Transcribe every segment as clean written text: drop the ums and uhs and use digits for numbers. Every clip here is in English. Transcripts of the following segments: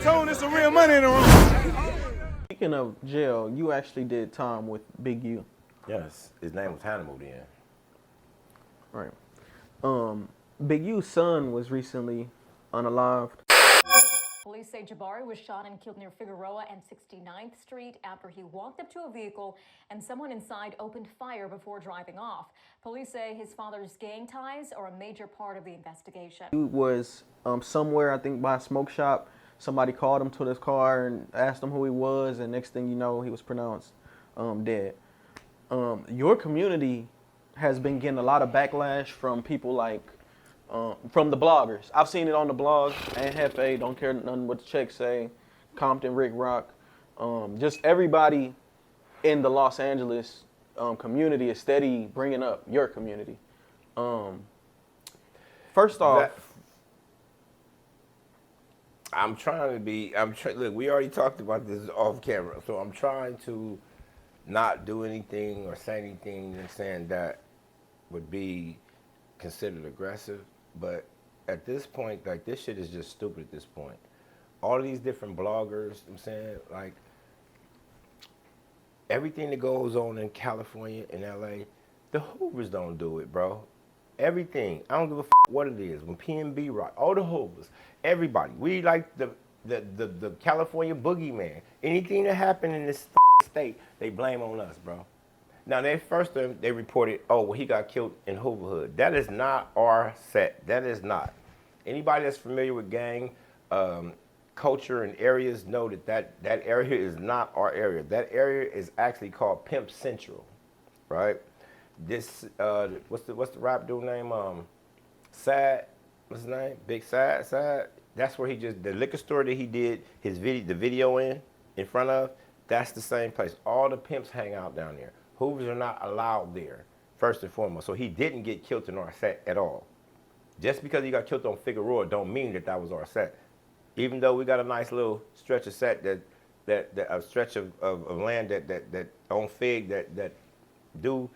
told there's some real money in the room. Speaking of jail, you actually did time with Big U. Yes, his name was Hannibal then. Right. Big U's son was recently unalived. Police say Jabari was shot and killed near Figueroa and 69th Street after he walked up to a vehicle and someone inside opened fire before driving off. Police say his father's gang ties are a major part of the investigation. He was somewhere, I think, by a smoke shop. Somebody called him to his car and asked him who he was, and next thing you know, he was pronounced dead. Your community has been getting a lot of backlash from people like from the bloggers. I've seen it on the blog, and Hefe, don't care nothing what the checks say, Compton, Rick Rock. Just everybody in the Los Angeles community is steady bringing up your community. First off, look, we already talked about this off camera, so I'm trying to not do anything or say anything and saying that would be considered aggressive. But at this point, like, this shit is just stupid at this point. All of these different bloggers, I'm saying, like, everything that goes on in California and LA, the Hoovers don't do it, bro. Everything. I don't give a what it is. When PNB rock, all the Hoovers, everybody. We like the California boogeyman. Anything that happened in this state, they blame on us, bro. Now, they reported, oh, well, he got killed in Hoover Hood. That is not our set. That is not. Anybody that's familiar with gang culture and areas know that area is not our area. That area is actually called Pimp Central, right? This, what's the rap dude name? Sad, what's his name? Big Sad. That's where the liquor store that he did the video in front of, that's the same place. All the pimps hang out down there. Hoovers are not allowed there, first and foremost. So he didn't get killed in our set at all. Just because he got killed on Figueroa don't mean that was our set. Even though we got a nice little stretch of set a stretch of land that on Fig that do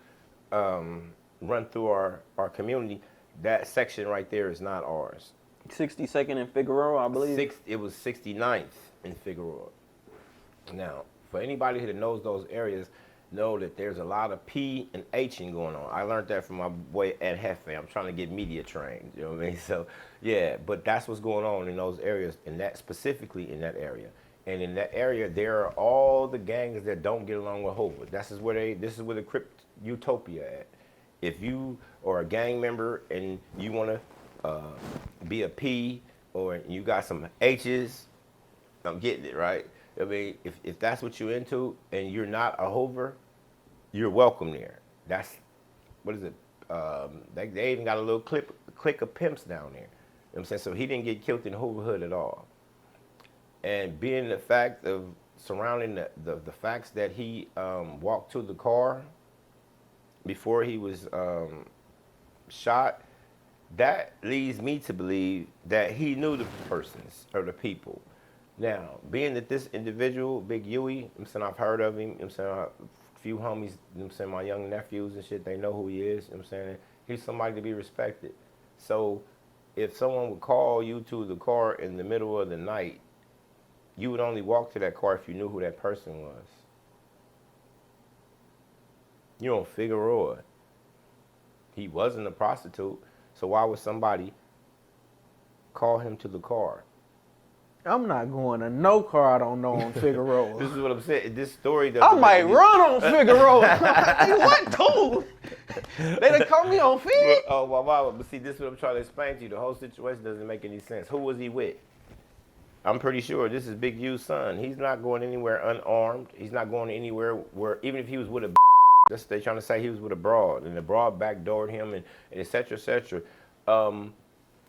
run through our community, that section right there is not ours. 62nd and Figueroa, I believe. It was 69th in Figueroa. Now, for anybody that knows those areas, know that there's a lot of P and H-ing going on. I learned that from my boy Ed Hefe. I'm trying to get media trained, you know what I mean? So, yeah, but that's what's going on in those areas, and that specifically in that area. And in that area, there are all the gangs that don't get along with Hoover. This is where the crypt utopia at. If you are a gang member and you want to be a P or you got some H's, I'm getting it, right? I mean, if that's what you're into and you're not a Hoover, you're welcome there. That's, what is it? They even got a little clique of pimps down there. You know what I'm saying? So he didn't get killed in Hoover Hood at all. And being the fact of surrounding the facts that he walked to the car before he was shot, that leads me to believe that he knew the persons or the people. Now, being that this individual, Big Huey, I'm saying I've heard of him, I'm saying a few homies, I'm saying my young nephews and shit, they know who he is, I'm saying he's somebody to be respected. So if someone would call you to the car in the middle of the night, you would only walk to that car if you knew who that person was. You're on Figueroa. He wasn't a prostitute, so why would somebody call him to the car? I'm not going to no car I don't know on Figueroa. This is what I'm saying. This story doesn't. I might run on Figueroa. Hey, what, dude? They done caught me on Fig. Oh, well, but see, this is what I'm trying to explain to you. The whole situation doesn't make any sense. Who was he with? I'm pretty sure this is Big U's son. He's not going anywhere unarmed. He's not going anywhere where, even if he was with a they're trying to say he was with a broad, and the broad backdoored him, and et cetera, et cetera.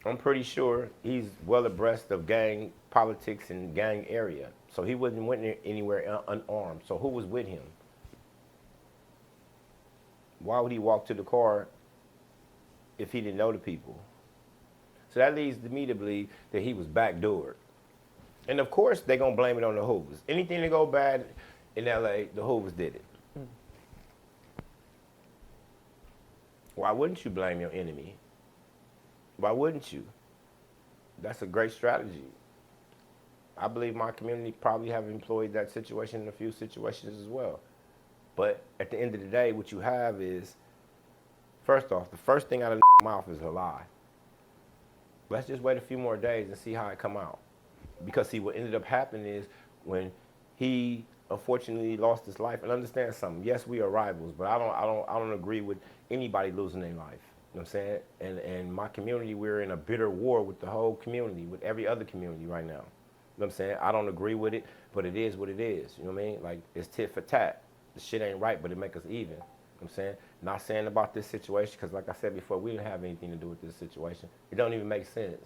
I'm pretty sure he's well abreast of gang politics and gang area. So he wasn't went anywhere unarmed. So who was with him? Why would he walk to the car if he didn't know the people? So that leads me to believe that he was backdoored. And of course, they're going to blame it on the Hoovers. Anything that go bad in LA, the Hoovers did it. Why wouldn't you blame your enemy? Why wouldn't you? That's a great strategy. I believe my community probably have employed that situation in a few situations as well. But at the end of the day, what you have is, first off, the first thing out of the mouth is a lie. Let's just wait a few more days and see how it come out. Because see, what ended up happening is when he unfortunately lost his life. And understand something. Yes, we are rivals, but I don't agree with anybody losing their life. You know what I'm saying? And my community, we're in a bitter war with the whole community, with every other community right now. You know what I'm saying? I don't agree with it, but it is what it is. You know what I mean? Like, it's tit for tat. The shit ain't right, but it make us even. You know what I'm saying? Not saying about this situation, because like I said before, we didn't have anything to do with this situation. It don't even make sense.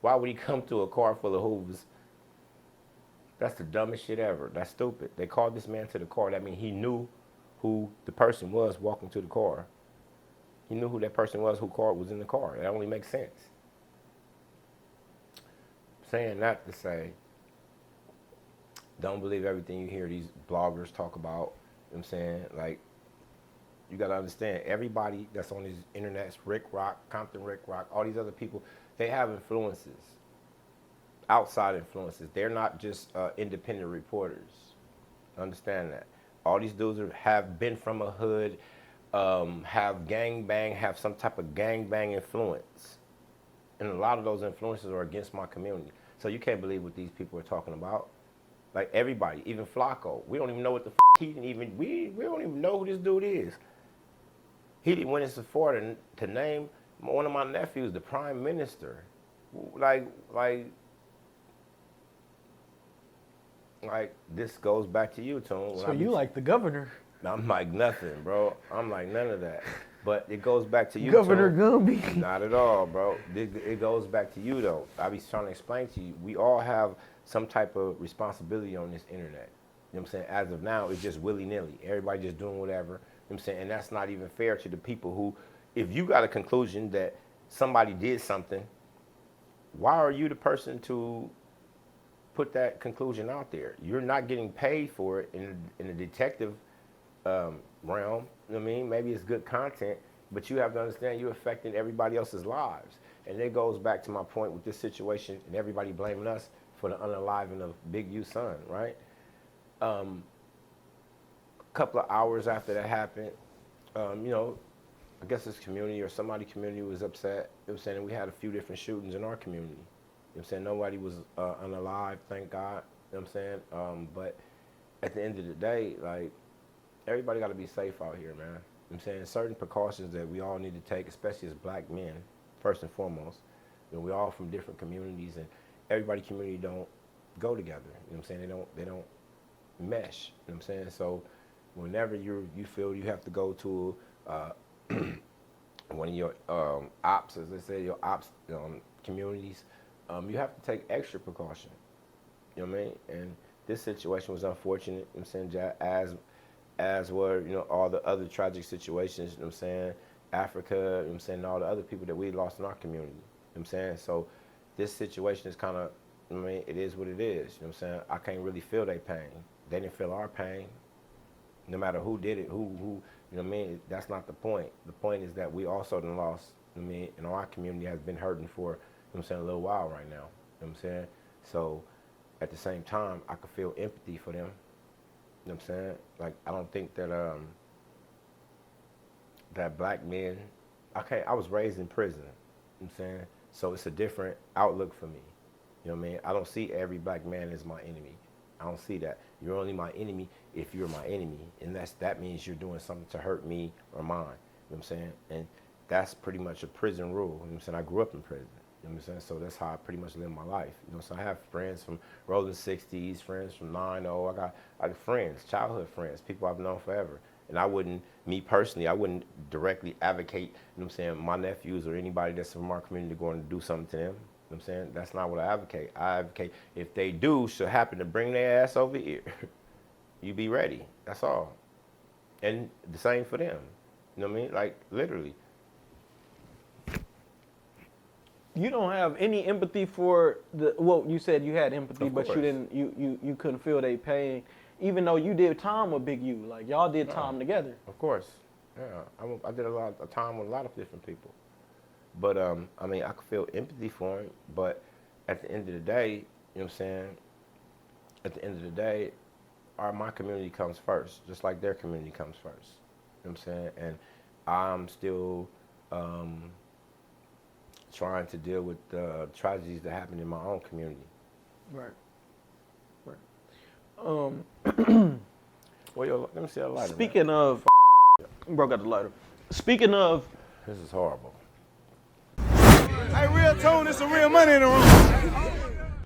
Why would he come to a car full of Hoovers? That's the dumbest shit ever. That's stupid. They called this man to the car. That means he knew who the person was walking to the car. He knew who that person was who car was in the car. That only makes sense. Saying that to say, don't believe everything you hear these bloggers talk about. You know what I'm saying? Like, you got to understand, everybody that's on these internets, Rick Rock, Compton Rick Rock, all these other people, they have influences, outside influences. They're not just independent reporters. Understand that. All these dudes have been from a hood, have gangbang, have some type of gangbang influence. And a lot of those influences are against my community. So you can't believe what these people are talking about. Like, everybody, even Flacco. We don't even know what the he didn't even, we don't even know who this dude is. He didn't went in Sephora to name one of my nephews the prime minister. Like this goes back to you, Tone. So you like the governor? I'm like nothing, bro. I'm like none of that. But it goes back to you, Governor Tone. Gumby. Not at all, bro. It goes back to you, though. I be trying to explain to you. We all have some type of responsibility on this internet. You know what I'm saying? As of now, it's just willy-nilly. Everybody just doing whatever. You know what I'm saying? And that's not even fair to the people who, if you got a conclusion that somebody did something, why are you the person to put that conclusion out there? You're not getting paid for it in the detective realm. You know what I mean? Maybe it's good content, but you have to understand you're affecting everybody else's lives. And it goes back to my point with this situation and everybody blaming us for the unaliving of Big U's son, right? A couple of hours after that happened, you know, I guess this community or somebody community was upset. You know what I'm saying? We had a few different shootings in our community. You know what I'm saying? Nobody was unalive, thank God. You know what I'm saying? But at the end of the day, like, everybody got to be safe out here, man. You know what I'm saying? Certain precautions that we all need to take, especially as black men, first and foremost. You know, we're all from different communities, and everybody community don't go together. You know what I'm saying? They don't mesh. You know what I'm saying? So whenever you feel you have to go to one of your ops, as they say, your ops communities, you have to take extra precaution. You know what I mean? And this situation was unfortunate. You know what I'm saying? As were, you know, all the other tragic situations, you know what I'm saying? Africa, you know what I'm saying? All the other people that we lost in our community. You know what I'm saying? So this situation is kind of, I mean, it is what it is. You know what I'm saying? I can't really feel their pain. They didn't feel our pain. No matter who did it, who, you know what I mean? That's not the point. The point is that we also done lost, you know what I mean? And our community has been hurting for, you know what I'm saying, a little while right now. You know what I'm saying? So at the same time, I could feel empathy for them. You know what I'm saying? Like, I don't think that that black men, I was raised in prison. You know what I'm saying? So it's a different outlook for me. You know what I mean? I don't see every black man as my enemy. I don't see that. You're only my enemy if you're my enemy. And that means you're doing something to hurt me or mine. You know what I'm saying? And that's pretty much a prison rule. You know what I'm saying? I grew up in prison. You know what I'm saying? So that's how I pretty much live my life. You know, so I have friends from Rolling 60s, friends from 9-0. I got friends, childhood friends, people I've known forever. And I wouldn't, me personally, I wouldn't directly advocate, you know what I'm saying, my nephews or anybody that's from our community going to do something to them. You know what I'm saying? That's not what I advocate. I advocate if they do should happen to bring their ass over here, you be ready. That's all. And the same for them. You know what I mean? Like, literally. You don't have any empathy for well, you said you had empathy, but you didn't, you couldn't feel their pain, even though you did time with Big U. Like, y'all did time together. Of course. Yeah. I did a lot of time with a lot of different people. But, I mean, I could feel empathy for him, but at the end of the day, you know what I'm saying, at the end of the day, my community comes first, just like their community comes first. You know what I'm saying? And I'm still trying to deal with the tragedies that happen in my own community. Right. Well, let me see a lighter. Speaking of, broke out the lighter. Speaking of, this is horrible. Hey, real tone, it's some real money in the room.